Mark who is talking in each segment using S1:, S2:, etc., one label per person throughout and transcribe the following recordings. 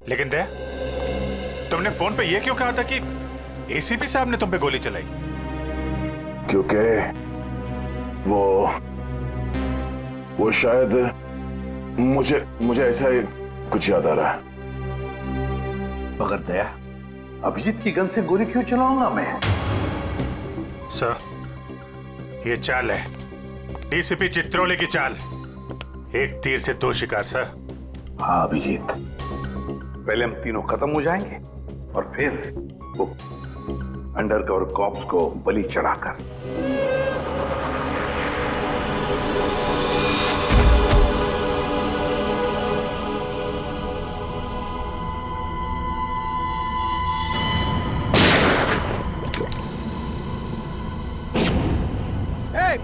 S1: लेकिन दया, तुमने फोन पे ये क्यों कहा था कि एसीपी साहब ने तुम पे गोली चलाई?
S2: क्योंकि वो शायद मुझे ऐसा ही कुछ याद आ रहा है।
S3: मगर दया, अभिजीत की गन से गोली क्यों चलाऊंगा मैं?
S1: सर, ये चाल है डीसीपी चित्रोले की चाल। एक तीर से दो शिकार सर।
S3: हाँ अभिजीत, पहले हम तीनों खत्म हो जाएंगे और फिर वो अंडरकवर कॉप्स को बलि चढ़ाकर।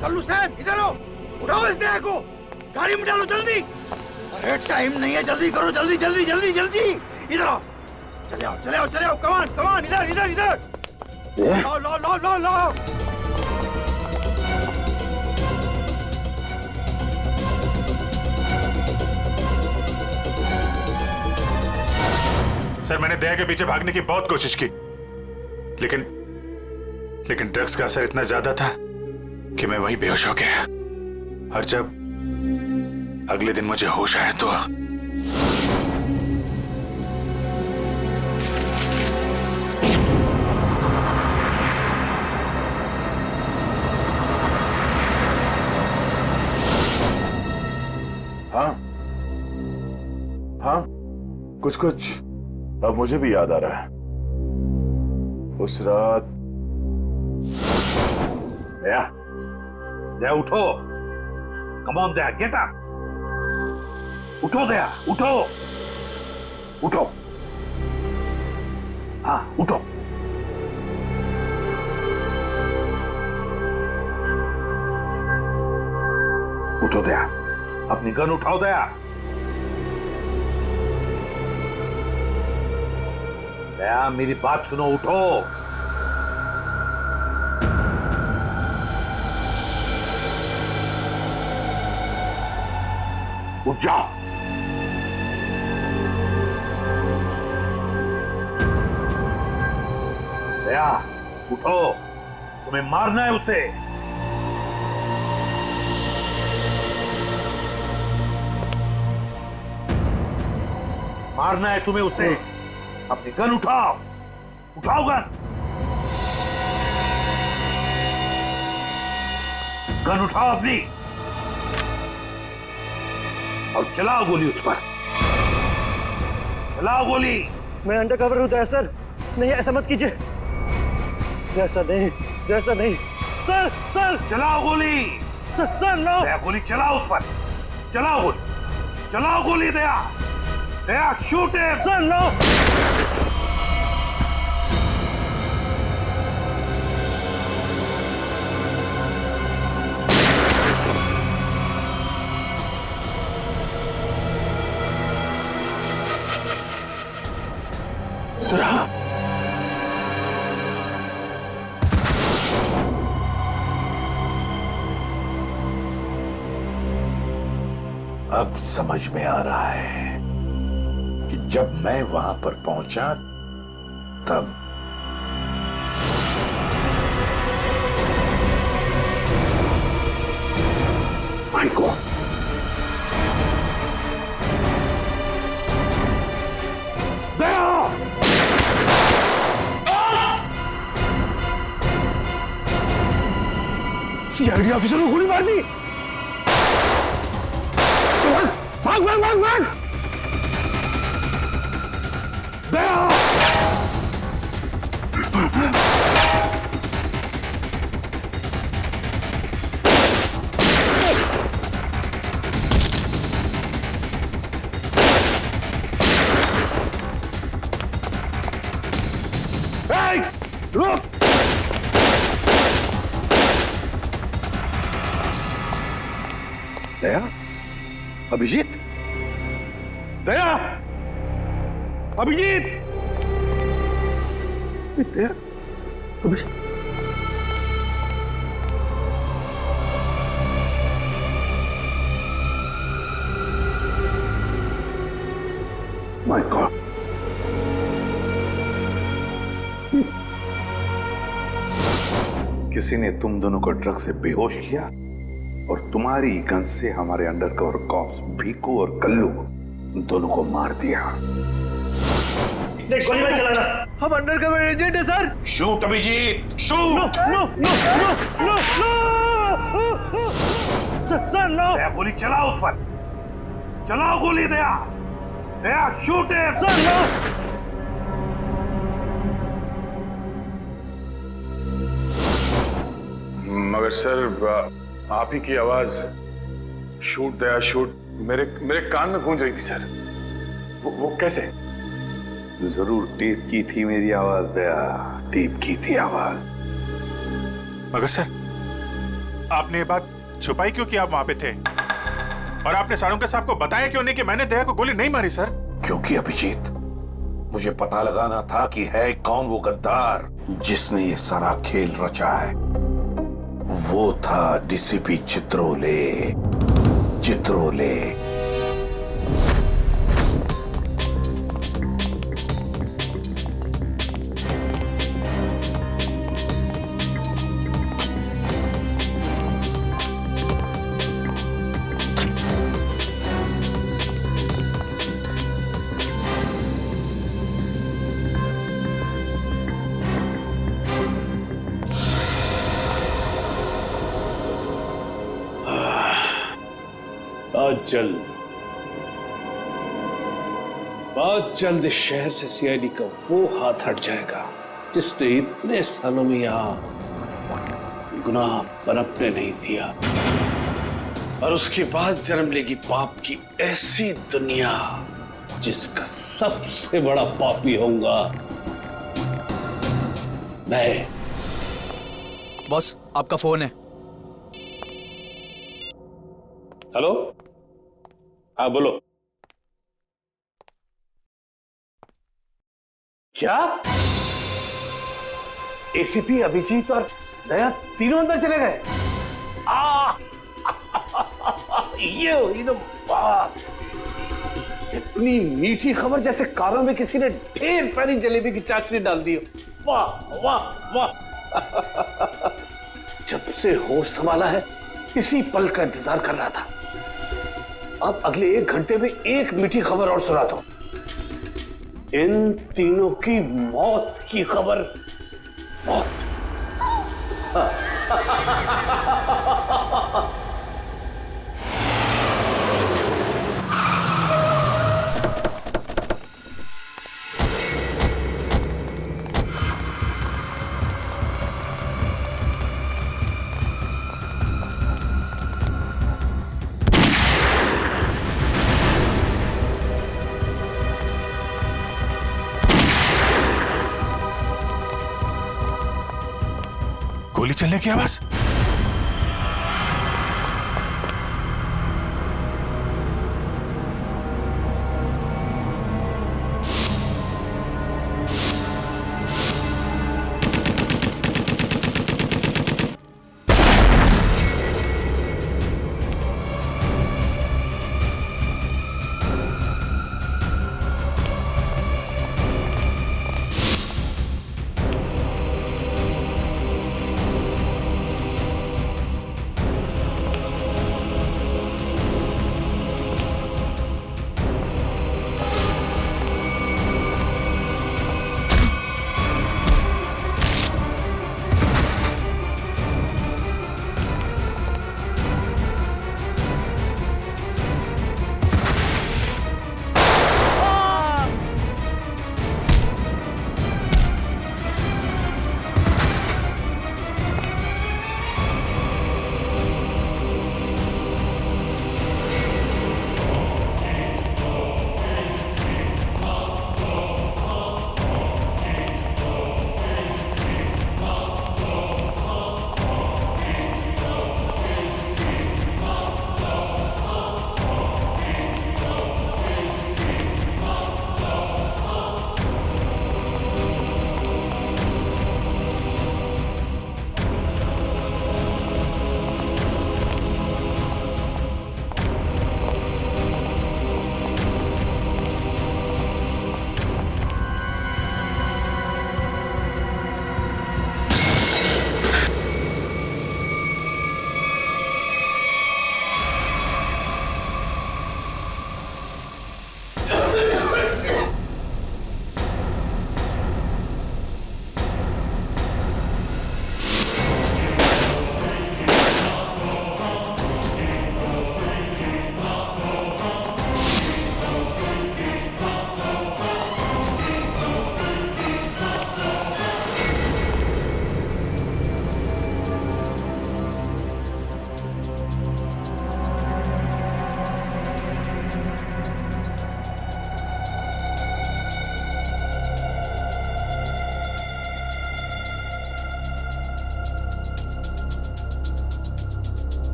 S4: कल्लू साहब इधर आओ, उठाओ इस दया को, गाड़ी में डालो जल्दी। अरे टाइम नहीं है, जल्दी करो, जल्दी जल्दी जल्दी जल्दी। इधर आओ, चले आओ चले आओ चले आओ, कमान कमान, इधर इधर इधर। लो लो लो लो लो।
S1: सर, मैंने दया के पीछे भागने की बहुत कोशिश की, लेकिन ड्रग्स का असर इतना ज्यादा था कि मैं वहीं बेहोश हो गया। और जब अगले दिन मुझे होश आया तो
S2: हाँ, कुछ अब मुझे भी याद आ रहा है। उस रात
S3: दया उठो, come on Daya, get up, उठो दया, उठो उठो, हाँ उठो। उठो दया, अपनी गन उठाओ दया। दया मेरी बात सुनो, उठो। उठ जाओ। दया उठो, तुम्हें मारना है उसे। मारना है तुम्हें उसे। अपनी गन उठाओ, उठाओ गन, गन उठाओ अपनी और चलाओ गोली उस पर, चलाओ गोली।
S5: मैं अंडरकवर हूं सर, नहीं ऐसा मत कीजिए। जैसा नहीं सर, सर
S3: चलाओ गोली।
S5: Sir no.
S3: दया गोली चलाओ उस पर, चलाओ गोली, चलाओ गोली। Daya, Daya shoot him.
S5: Sir no.
S2: शराब?
S3: अब समझ में आ रहा है कि जब मैं वहां पर पहुंचा तब माय गॉड,
S5: सीआईडी ऑफिसर को गोली मार दी। भाग भाग भाग भाग। दया, रुक।
S3: दया, अभिजीत, दया, अभिजीत, दया, अभिजीत। माय गॉड, किसी ने तुम दोनों को ड्रग से बेहोश किया और तुम्हारी गन से हमारे अंडरकवर कॉप्स भीकू और कल्लू दोनों को मार दिया।
S5: नहीं, गोली मत चलाना।
S4: हम अंडरकवर एजेंट है sir.
S3: Shoot Abhijeet, shoot.
S5: No no no no no sir no.
S1: Daya गोली चलाओ उस पर, चलाओ गोली दया, दया शूट है।
S5: Sir no.
S2: मगर सर आप ही की आवाज शूट दया शूट मेरे कान में गूंज रही थी सर। वो कैसे?
S3: जरूर टेप की थी मेरी आवाज दया, टेप की थी आवाज।
S1: मगर सर, आपने ये बात छुपाई क्यों कि आप वहां पे थे? और आपने सारुंका साहब को बताया क्यों नहीं कि मैंने दया को गोली नहीं मारी सर?
S6: क्योंकि अभिजीत, मुझे पता लगाना था कि है कौन वो गद्दार जिसने ये सारा खेल रचा है। वो था डीसीपी चित्रोले। चित्रोले
S7: बहुत जल्द इस शहर से सीआईडी का वो हाथ हट जाएगा जिसने इतने सालों में यहां गुनाह पनपने नहीं दिया, और उसके बाद जन्म लेगी पाप की ऐसी दुनिया जिसका सबसे बड़ा पापी होऊंगा मैं।
S4: बॉस, आपका फोन है।
S7: हेलो, हाँ बोलो। क्या एसीपी अभिजीत और दया तीनों अंदर चले गए? ये हुई ना बात। इतनी मीठी खबर जैसे कानों में किसी ने ढेर सारी जलेबी की चाशनी डाल दी। वाह वाह वाह। जब से होश संभाला है इसी पल का इंतजार कर रहा था। अब अगले 1 घंटे में एक मीठी खबर और सुनाता हूं। इन तीनों की मौत की खबर। मौत।
S1: गोली चलने की आवाज।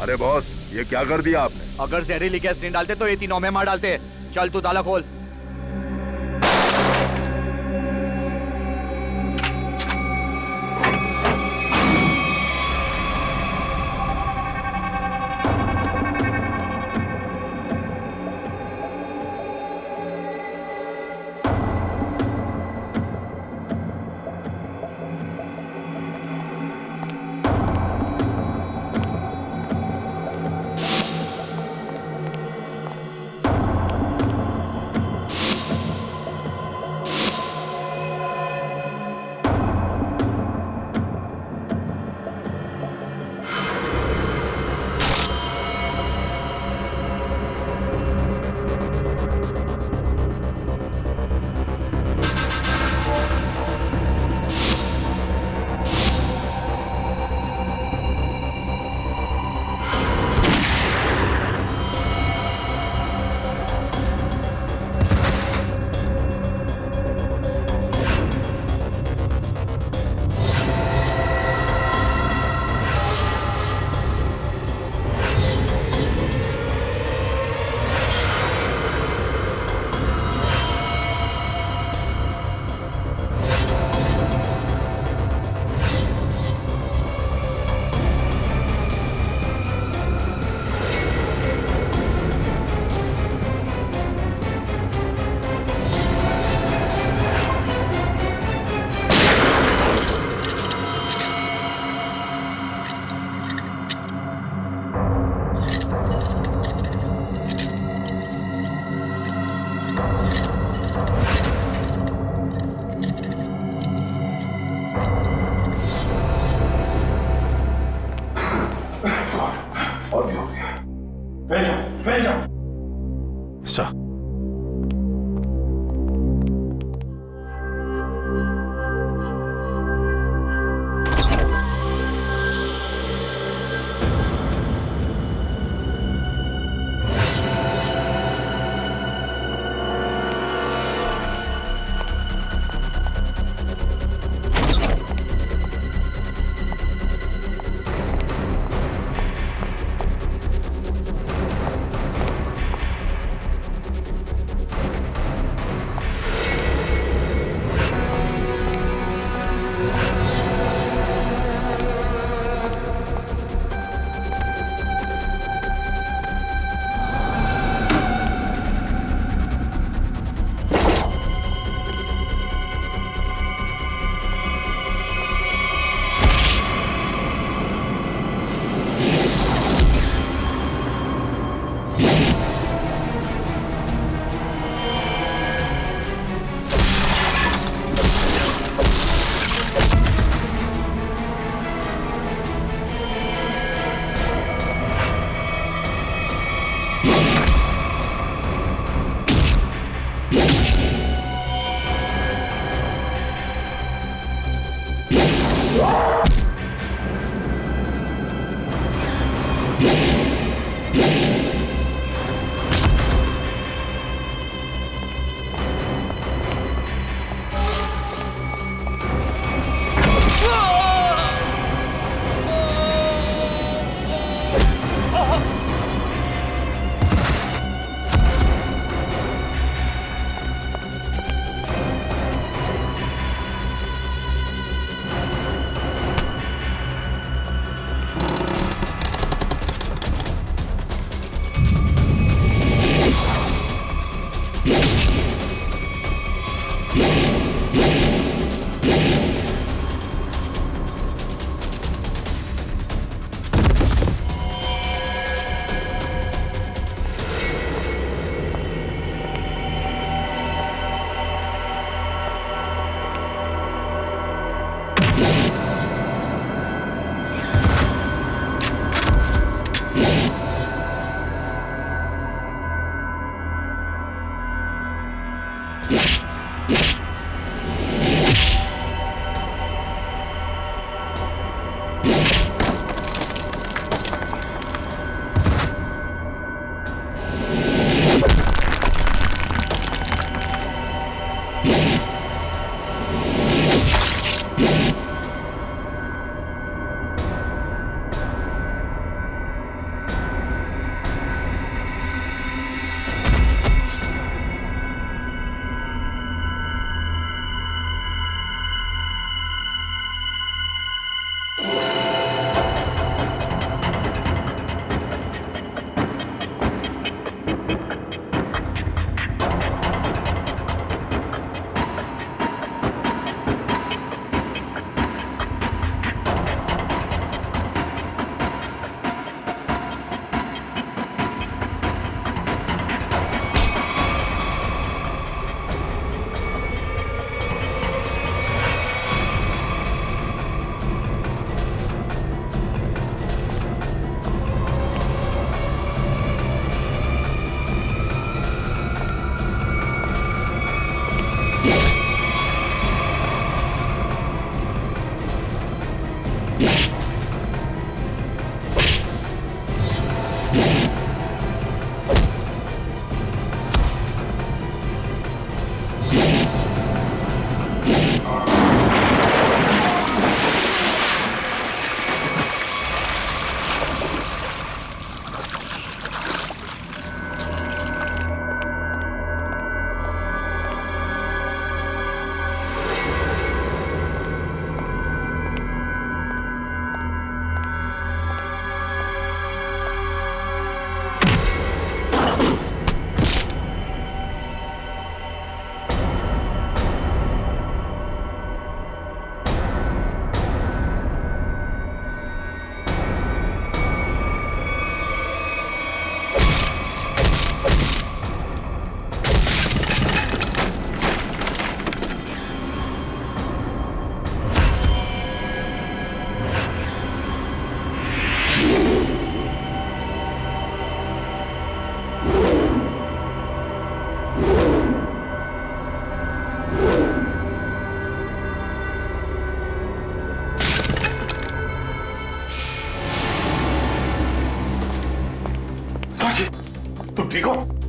S3: अरे बॉस, ये क्या कर दिया आपने?
S4: अगर जहरीली गैस नहीं डालते तो ये तीनों में मार डालते। चल तू ताला खोल।
S3: और भी हो गया।
S1: सर,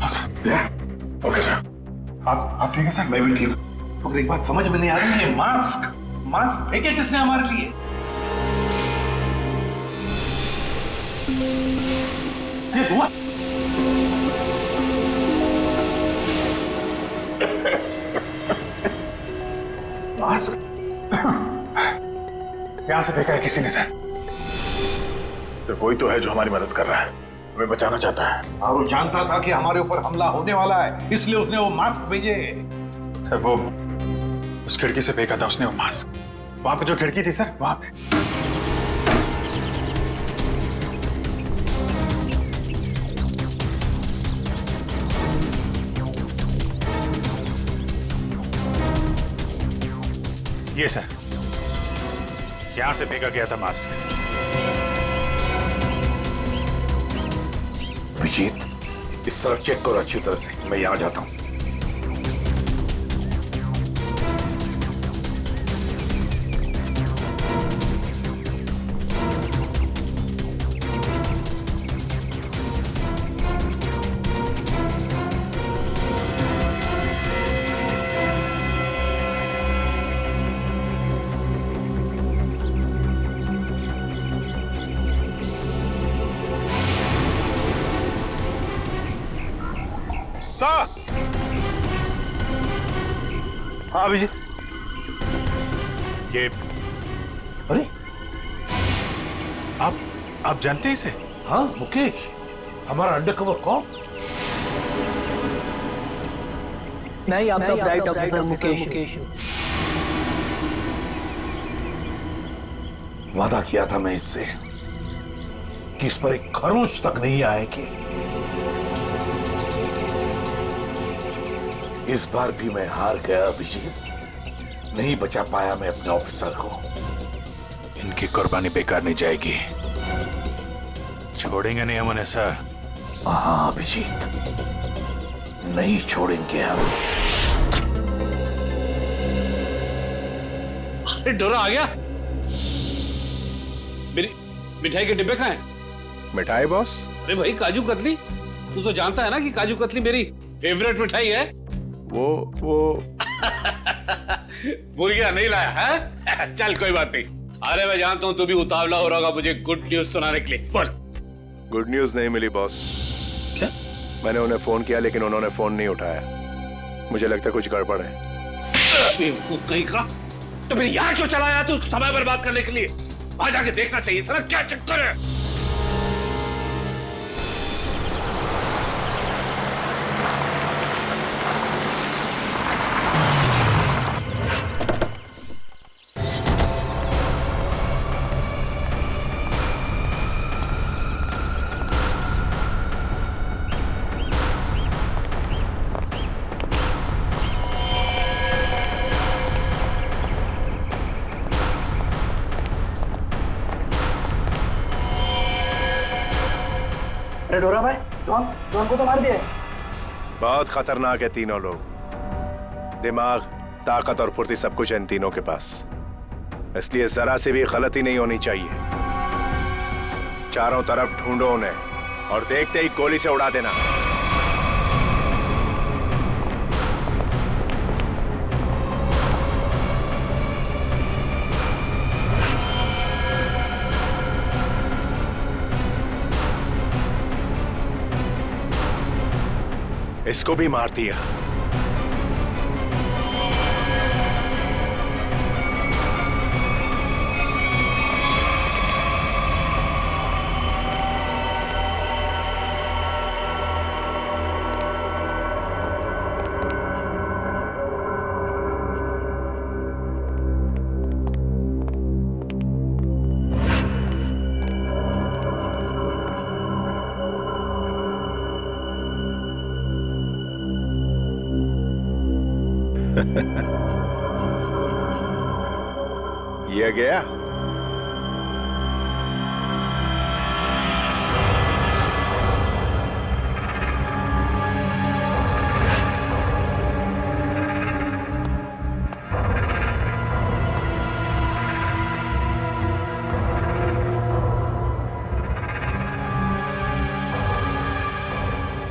S1: हाँ सर। Okay sir. आप ठीक है सर?
S3: मैं भी ठीक हूँ। मगर एक बात समझ में नहीं आ रही, ये मास्क फेंके किसने हमारे लिए? ये धुआं
S1: मास्क यहां से फेंका है किसी ने सर।
S2: सर कोई तो है जो हमारी मदद कर रहा है, हमें बचाना चाहता है।
S3: और वो जानता था कि हमारे ऊपर हमला होने वाला है, इसलिए उसने वो मास्क भेजे।
S1: सर वो उस खिड़की से फेंका था उसने वो मास्क। वहां पे जो खिड़की थी सर, वहां पे। ये सर, यहां से फेंका गया था मास्क।
S6: अभिजीत, इस तरफ चेक करो अच्छी तरह से, मैं यहां जाता हूं।
S1: सर।
S5: हाँ अभिजीत।
S1: ये
S6: अरे
S1: आप जानते हैं इसे?
S6: हाँ मुकेश, हमारा अंडरकवर कॉप।
S8: नहीं, आपका ब्राइट ऑफिसर मुकेश।
S6: वादा किया था मैं इससे कि इस पर एक खरोंच तक नहीं आएगी। इस बार भी मैं हार गया अभिजीत। नहीं बचा पाया मैं अपने ऑफिसर को।
S1: इनकी कुर्बानी बेकार नहीं जाएगी। छोड़ेंगे नहीं हम उन्हें सर।
S6: हाँ अभिजीत, नहीं छोड़ेंगे हम।
S7: अरे डोरा आ गया। मेरी मिठाई के डिब्बे कहाँ हैं?
S2: मिठाई बॉस?
S7: अरे भाई काजू कतली, तू तो जानता है ना कि काजू कतली मेरी फेवरेट मिठाई है।
S2: वो
S7: भूल गया, नहीं लाया है? चल कोई बात नहीं। अरे मैं जानता हूँ तू भी उतावला हो रहा होगा मुझे गुड न्यूज सुनाने के लिए। बोल।
S2: गुड न्यूज नहीं मिली बॉस।
S7: क्या?
S2: मैंने उन्हें फोन किया लेकिन उन्होंने फोन नहीं उठाया। मुझे लगता है कुछ गड़बड़ है।
S7: बेवकूफ कहीं का। तो फिर यहाँ क्यों चला आया तू समय बर्बाद करने के लिए? वहां जाके देखना चाहिए था ना क्या चक्कर है।
S8: अरे डोरा भाई, डॉन को तो मार दिया।
S2: बहुत खतरनाक है तीनों लोग। दिमाग, ताकत और फुर्ती सब कुछ है इन तीनों के पास, इसलिए जरा सी भी गलती नहीं होनी चाहिए। चारों तरफ ढूंढो उन्हें और देखते ही गोली से उड़ा देना। इसको भी मार दिया। ये गया।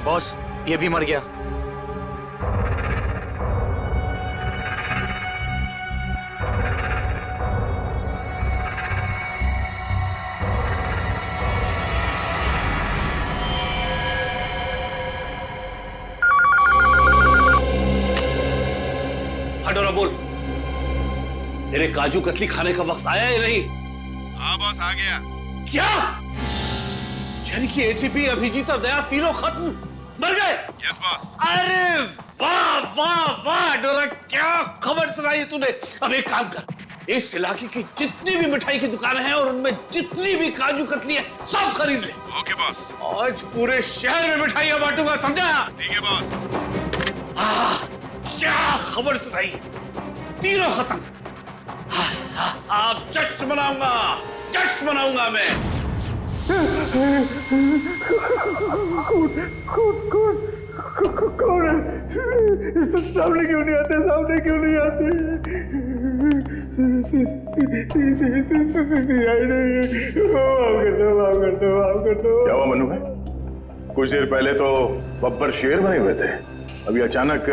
S4: बॉस, ये भी मर गया।
S7: हडोरा बोल, तेरे काजू कतली खाने का वक्त आया या नहीं?
S2: हाँ बॉस, आ गया।
S7: क्या? यानी कि एसीपी, अभिजीत और दया तीनों खत्म, मर गए?
S2: Yes boss.
S7: अरे वाह वाह वाह डोरा, क्या खबर सुनाई तूने। अब एक काम कर, इस इलाके की जितनी भी मिठाई की दुकानें हैं और उनमें जितनी भी काजू कतली है सब खरीद ले।
S2: Okay boss.
S7: आज पूरे शहर में मिठाइयां बांटूंगा, समझा?
S2: ठीक है बॉस।
S7: क्या खबर सुनाई, तीनों खत्म। अब जश्न मनाऊंगा, जश्न मनाऊंगा मैं।
S5: कौन है? सामने क्यों नहीं आते? सामने क्यों नहीं आते?
S3: क्या हुआ मनु भाई? कुछ देर पहले तो बब्बर शेर बने हुए थे, अभी अचानक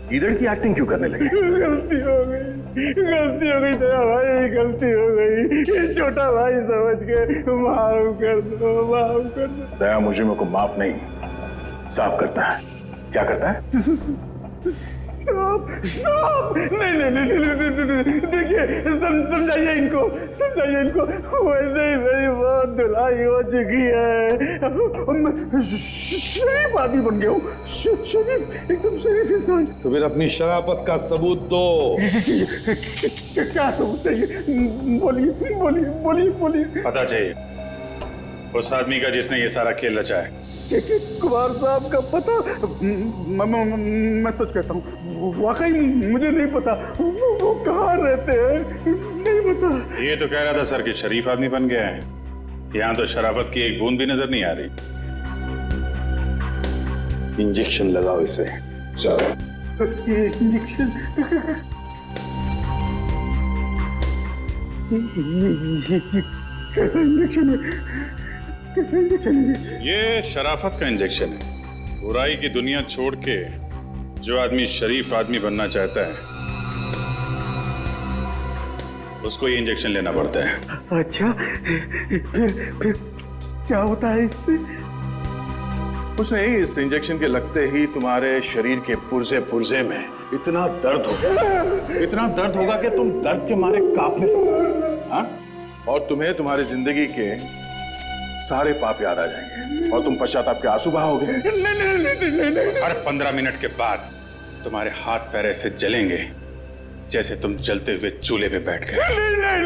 S3: गीदड़ की एक्टिंग क्यों करने लगे?
S5: गलती हो गई दया भाई, गलती हो गई। छोटा भाई समझ के माफ कर दो, माफ कर दो।
S3: दया मुजरिमों को माफ नहीं, साफ करता है। क्या करता है?
S5: नहीं, देखिए समझाइए इनको, वैसे ही मेरी बहुत धुलाई हो चुकी है। शरीफ आदमी बन गया हूँ, शरीफ, एकदम शरीफ इंसान।
S6: तो फिर अपनी शराफत का सबूत दो।
S5: क्या सबूत चाहिए? बोलिए।
S1: पता चाहिए उस आदमी का जिसने ये सारा खेल रचा है।
S5: कुमार साहब का पता? मैं सच कहता हूँ, वाकई मुझे नहीं पता। वो कहाँ रहते हैं, नहीं पता।
S1: ये तो कह रहा था सर कि शरीफ आदमी बन गया है। यहाँ तो शराफत की एक बूंद भी नजर नहीं आ रही।
S3: इंजेक्शन लगाओ इसे। चलो।
S5: इंजेक्शन?
S1: ये शराफत का इंजेक्शन है। बुराई की दुनिया छोड़ के जो आदमी शरीफ आदमी बनना चाहता है उसको ये इंजेक्शन लेना पड़ता है।
S5: अच्छा, फिर क्या होता है इससे?
S3: कुछ नहीं, इस इंजेक्शन के लगते ही तुम्हारे शरीर के पुर्जे में इतना दर्द होगा कि तुम दर्द के मारे कांपने लगोगे। हाँ? और तुम्हें तुम्हारी जिंदगी के सारे पाप याद आ जाएंगे और तुम पश्चाताप के आंसू बहाओगे।
S5: नहीं।
S1: हर 15 मिनट के बाद तुम्हारे हाथ पैर ऐसे जलेंगे जैसे तुम जलते हुए चूल्हे पे बैठ गए।
S5: नहीं।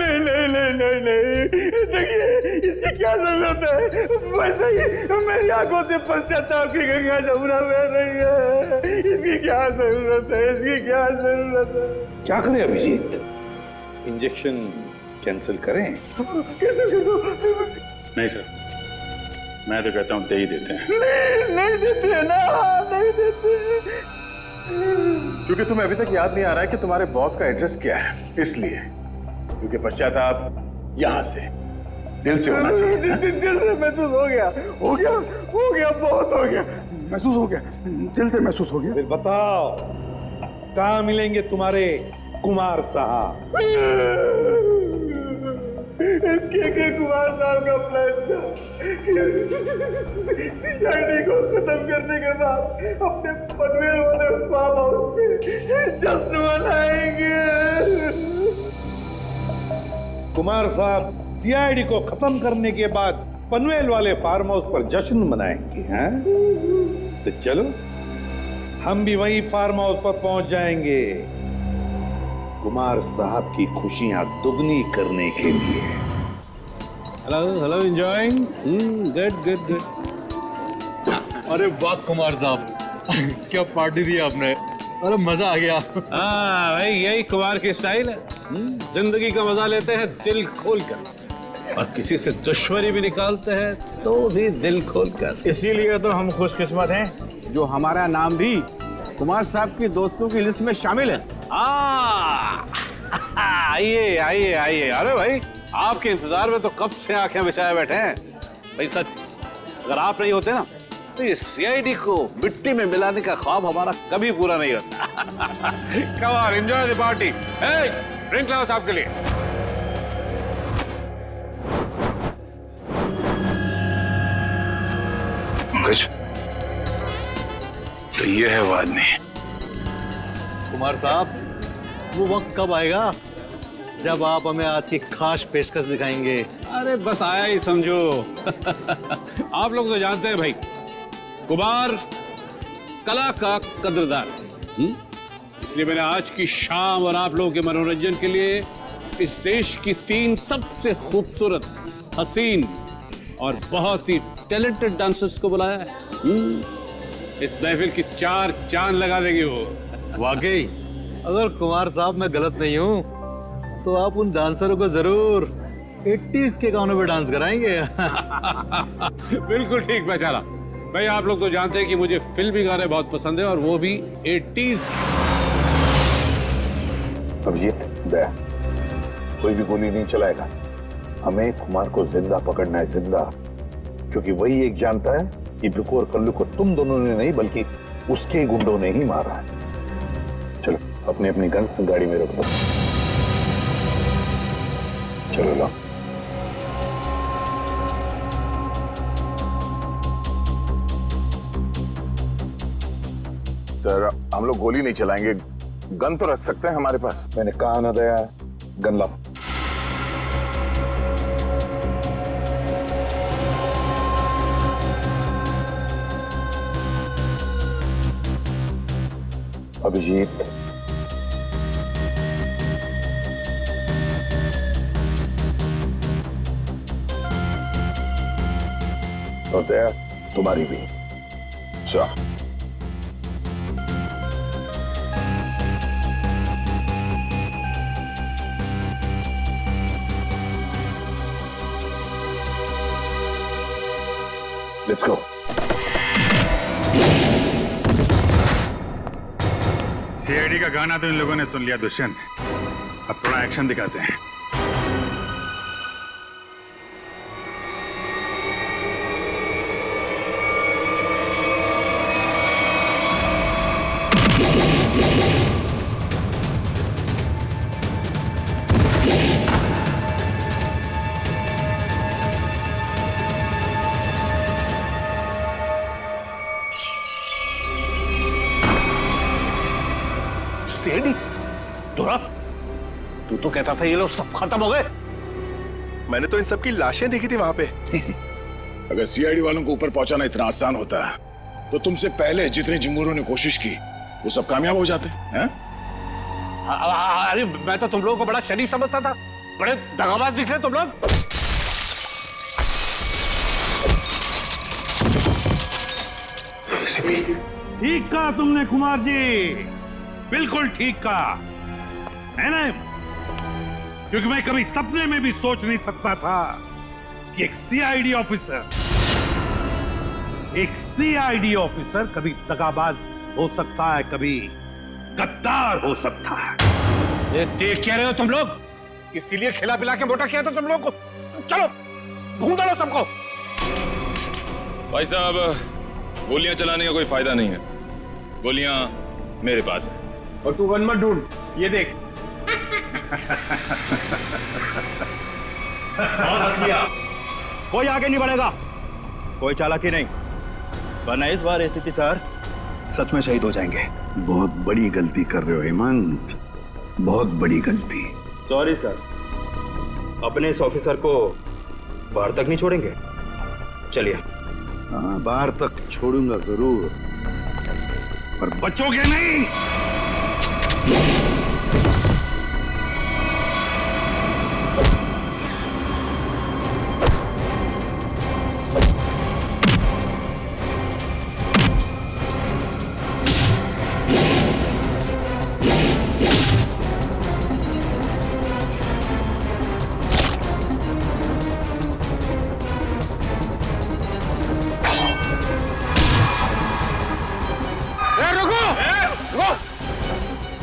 S5: देखिए, इसकी क्या जरूरत है? वैसे ही मेरी आंखों से पश्चाताप की गंगा जमुना बह रही है। इसकी क्या जरूरत है?
S6: क्या करें अभिजीत? इंजेक्शन कैंसिल करें?
S1: नहीं सर, मैं तो कहता हूँ दे ही देते हैं।
S5: नहीं देते।
S3: क्योंकि तुम्हें अभी तक याद नहीं आ रहा है कि तुम्हारे बॉस का एड्रेस क्या है, इसलिए। क्योंकि पश्चाताप यहाँ से, दिल से होना चाहिए।
S5: दिल से महसूस हो गया, बहुत हो गया, महसूस हो गया, दिल से महसूस हो गया।
S6: फिर बताओ, कहाँ मिलेंगे तुम्हारे कुमार साहब?
S5: के कुमार साहब का प्लान था सीआईडी को खत्म करने के बाद अपने पनवेल वाले फार्म हाउस पे जश्न मनाएंगे।
S6: कुमार साहब सीआईडी को खत्म करने के बाद पनवेल वाले फार्म हाउस पर जश्न मनाएंगे, हैं? तो चलो, हम भी वहीं फार्म हाउस पर पहुंच जाएंगे कुमार साहब की खुशियां दुगनी करने के लिए। Hello enjoying? गुड।
S9: अरे वाह कुमार साहब, क्या पार्टी दी आपने। अरे मजा आ गया।
S7: हाँ भाई, यही कुमार की स्टाइल है। जिंदगी का मजा लेते हैं दिल खोलकर, और किसी से दुश्मनी भी निकालते हैं तो भी दिल खोलकर।
S5: इसीलिए तो हम खुशकिस्मत हैं जो हमारा नाम भी कुमार साहब की दोस्तों की लिस्ट में शामिल है।
S7: आइए। अरे भाई, आपके इंतजार में तो कब से आंखें बिछाए बैठे हैं। भाई सच, अगर आप नहीं होते ना तो ये सीआईडी को मिट्टी में मिलाने का ख्वाब हमारा कभी पूरा नहीं होता। Come on, enjoy the party. Drink लाओ साहब के लिए।
S3: कुछ तो ये है वो आदमी।
S9: कुमार साहब, वो वक्त कब आएगा जब आप हमें आज की खास पेशकश दिखाएंगे?
S7: अरे बस आया ही समझो। आप लोग तो जानते हैं भाई, कुमार कला का कदरदान। इसलिए मैंने आज की शाम और आप लोगों के मनोरंजन के लिए इस देश की 3 सबसे खूबसूरत, हसीन और बहुत ही टैलेंटेड डांसर्स को बुलाया है। इस महफिल की 4 चांद लगा देंगे वो।
S9: वाकई, अगर कुमार साहब मैं गलत नहीं हूँ तो आप उन डांसरों को जरूर 80s के गानों पे डांस कराएंगे।
S7: बिल्कुल ठीक पहचाना भाई। आप लोग तो जानते हैं कि मुझे फिल्मी गाने बहुत पसंद है, और वो भी 80s।
S10: अभिजीत, दया, कोई भी गोली नहीं चलाएगा। हमें कुमार को जिंदा पकड़ना है, जिंदा। क्योंकि वही एक जानता है कि बिकू और कल्लू को तुम दोनों ने नहीं, बल्कि उसके गुंडों ने ही मारा है। चलो अपनी अपनी गन गाड़ी में रख दो। चलो लो। सर, हम लोग गोली नहीं चलाएंगे, गन तो रख सकते हैं हमारे पास। मैंने कहा ना दया, गन लाओ। अभिजीत, और दया तुम्हारी भी। चलो लेट्स गो।
S3: सीआईडी का गाना तो इन लोगों ने सुन लिया दुष्यंत। अब थोड़ा एक्शन दिखाते हैं।
S7: सीआईडी? धोरा, तू तो कहता था ये लोग सब खत्म हो गए।
S2: मैंने तो इन सबकी लाशें देखी थी वहां पे।
S6: अगर सीआईडी वालों को ऊपर पहुंचाना इतना आसान होता तो तुमसे पहले जितने जिंगूरों ने कोशिश की वो सब कामयाब हो जाते हैं।
S7: अरे मैं तो तुम लोगों को बड़ा शरीफ समझता था, बड़े दगाबाज दिख रहे तुम लोग।
S11: ठीक कहा तुमने कुमार जी, बिल्कुल ठीक कहा है ना? क्योंकि मैं कभी सपने में भी सोच नहीं सकता था कि एक सीआईडी ऑफिसर कभी दगाबाज हो सकता है, कभी गद्दार हो सकता है।
S7: ये देख क्या रहे हो तुम लोग? इसीलिए खिला पिला के मोटा किया था तुम लोग को। चलो ढूंढ लो सबको।
S12: भाई साहब, गोलियां चलाने का कोई फायदा नहीं है। गोलियां मेरे पास है।
S11: और तू गन मत ढूंढ, ये देख।
S4: कोई आगे नहीं बढ़ेगा, कोई चालाकी नहीं, वरना इस बार एसीपी सर सच में शहीद हो जाएंगे।
S10: बहुत बड़ी गलती कर रहे हो हेमंत, बहुत बड़ी गलती।
S4: सॉरी सर, अपने इस ऑफिसर को बाहर तक नहीं छोड़ेंगे। चलिए।
S10: हाँ, बाहर तक छोड़ूंगा जरूर, पर
S11: बचोगे नहीं।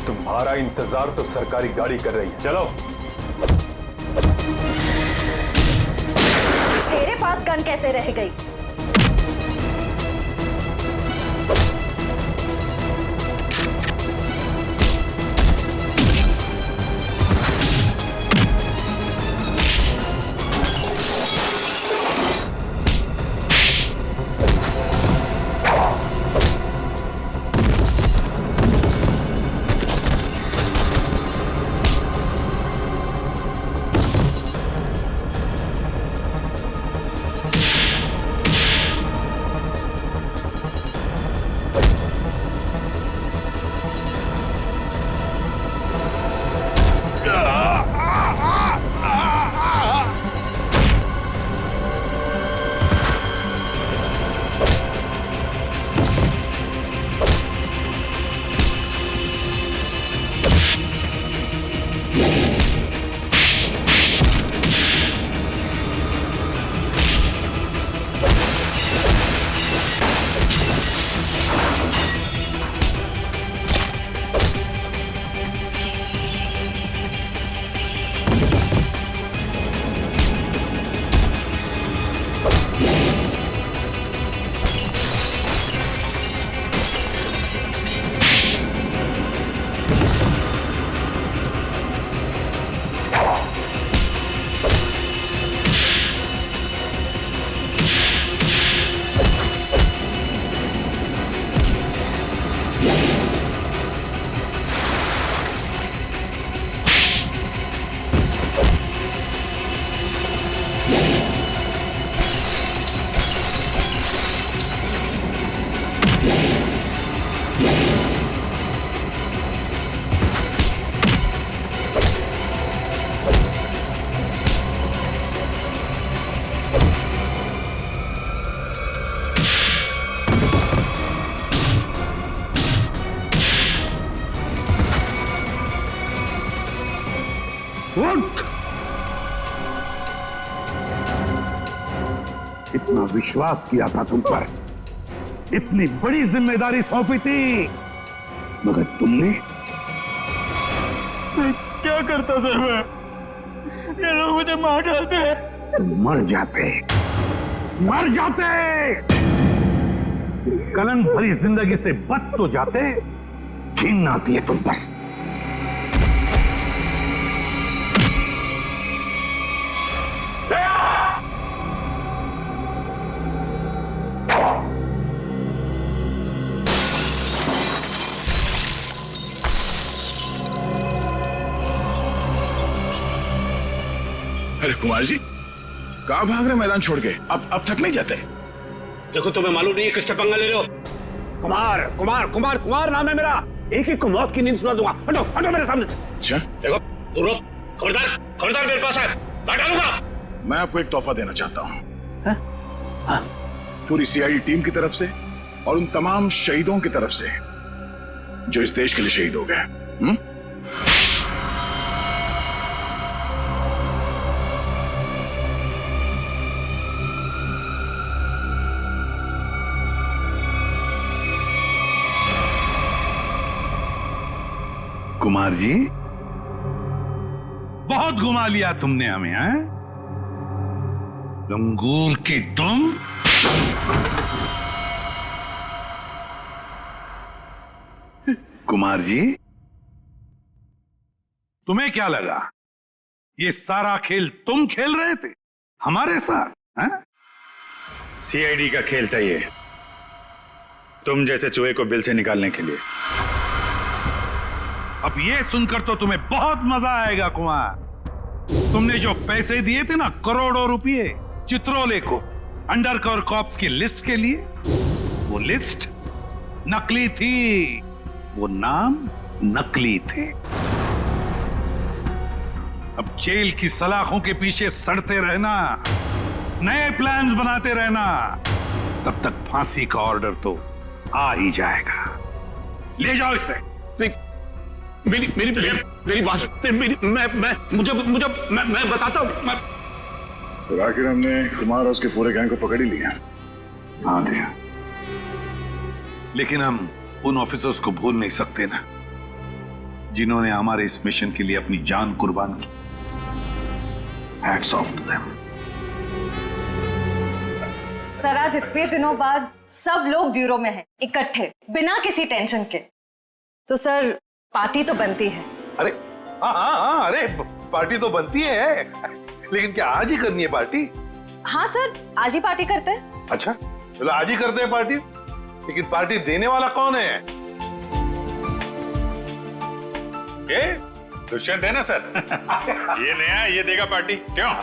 S2: तुम्हारा इंतजार तो सरकारी गाड़ी कर रही है। चलो।
S13: तेरे पास गन कैसे रह गई?
S10: उठ! इतना विश्वास किया था तुम पर, इतनी बड़ी जिम्मेदारी सौंपी थी, मगर तुमने
S5: सर क्या करता सर मैं? ये लोग मुझे मार डालते हैं।
S10: तुम मर जाते, मर जाते। इस कलन भरी जिंदगी से बच तो जाते, घिन आती है तुम पर।
S6: अरे कुमार जी, कहां भाग रहे मैदान छोड़ के? अब थक नहीं जाते?
S7: देखो, तुम्हें मालूम नहीं है किससे पंगा ले रहे हो? कुमार कुमार कुमार कुमार नाम है मेरा। एक एक को मौत की नींद सुना दूंगा। हटो हटो मेरे सामने से।
S6: अच्छा,
S7: देखो, दूर रहो। खबरदार खबरदार, मेरे पास है, मैं डालूंगा।
S6: मैं आपको एक तोहफा देना चाहता हूं, पूरी सीआईडी टीम की तरफ से और उन तमाम शहीदों की तरफ से जो इस देश के लिए शहीद हो गए।
S10: कुमार जी, बहुत घुमा लिया तुमने हमें, हैं? लंगूर की तुम। कुमार जी, तुम्हें क्या लगा ये सारा खेल तुम खेल रहे थे हमारे साथ, हैं?
S1: सीआईडी का खेल था ये, तुम जैसे चूहे को बिल से निकालने के लिए।
S10: अब ये सुनकर तो तुम्हें बहुत मजा आएगा कुमार। तुमने जो पैसे दिए थे ना, करोड़ों रुपए चित्रोले को अंडरकवर कॉप्स की लिस्ट के लिए, वो लिस्ट नकली थी, वो नाम नकली थे। अब जेल की सलाखों के पीछे सड़ते रहना, नए प्लान्स बनाते रहना, तब तक फांसी का ऑर्डर तो आ ही जाएगा। ले जाओ इसे।
S7: मेरी मेरी मेरी बात, मैं बताता हूँ।
S6: सर, आखिर हमने कुमार और उसके पूरे गैंग को पकड़ ही लिया।
S10: हाँ दिया, लेकिन हम उन ऑफिसर्स को भूल नहीं सकते ना, जिन्होंने हमारे इस मिशन के लिए अपनी जान कुर्बान की। Hats off to them.
S13: Sir, आज इतने दिनों बाद सब लोग ब्यूरो में हैं, इकट्ठे, बिना किसी टेंशन के। तो सर, पार्टी तो बनती है।
S14: अरे हाँ, अरे पार्टी तो बनती है, लेकिन क्या आज ही करनी है पार्टी?
S13: हाँ सर, आज ही पार्टी करते हैं।
S14: अच्छा, चलो आज ही करते हैं पार्टी, लेकिन पार्टी देने वाला कौन है?
S1: ये दुष्यंत है ना सर। ये नया, ये देगा पार्टी, क्यों?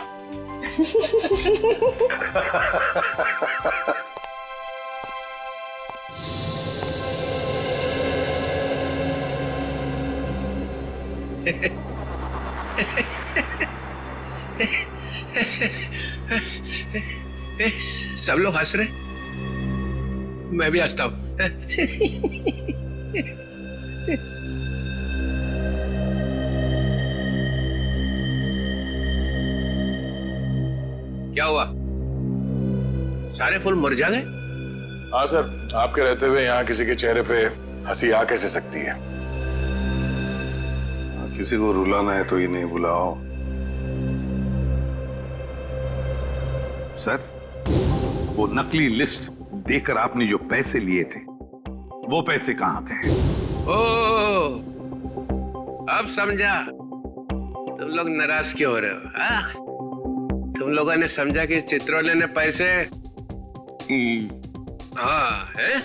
S7: सब लोग हंस रहे, मैं भी हंसता हूं। क्या हुआ? सारे फूल मुरझा गए?
S6: हाँ सर, आपके रहते हुए यहाँ किसी के चेहरे पे हंसी आ कैसे सकती है?
S15: किसी को रुलाना है तो इन्हें बुलाओ।
S10: सर, वो नकली लिस्ट देकर आपने जो पैसे लिए थे, वो पैसे कहां गए?
S7: ओ, अब समझा तुम लोग नाराज क्यों हो रहे हो? हाँ, तुम लोगों ने समझा कि चित्रोले ने पैसे हाँ है,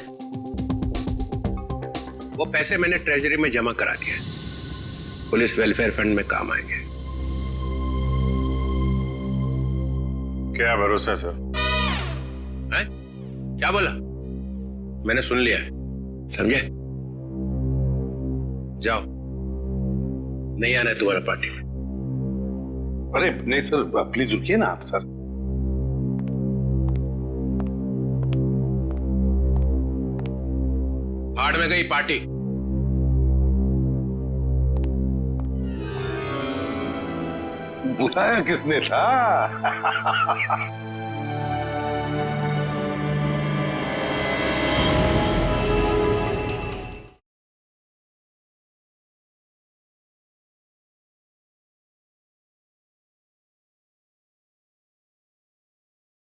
S7: वो पैसे मैंने ट्रेजरी में जमा करा दिए, पुलिस वेलफेयर फंड में काम आएंगे।
S1: क्या भरोसा सर?
S7: है? क्या बोला? मैंने सुन लिया है, समझे? जाओ, नहीं आना है तुम्हारा पार्टी में।
S14: अरे नहीं सर, प्लीज रुकिए ना आप सर।
S7: भाड़ में गई पार्टी।
S14: बुलाया किसने था?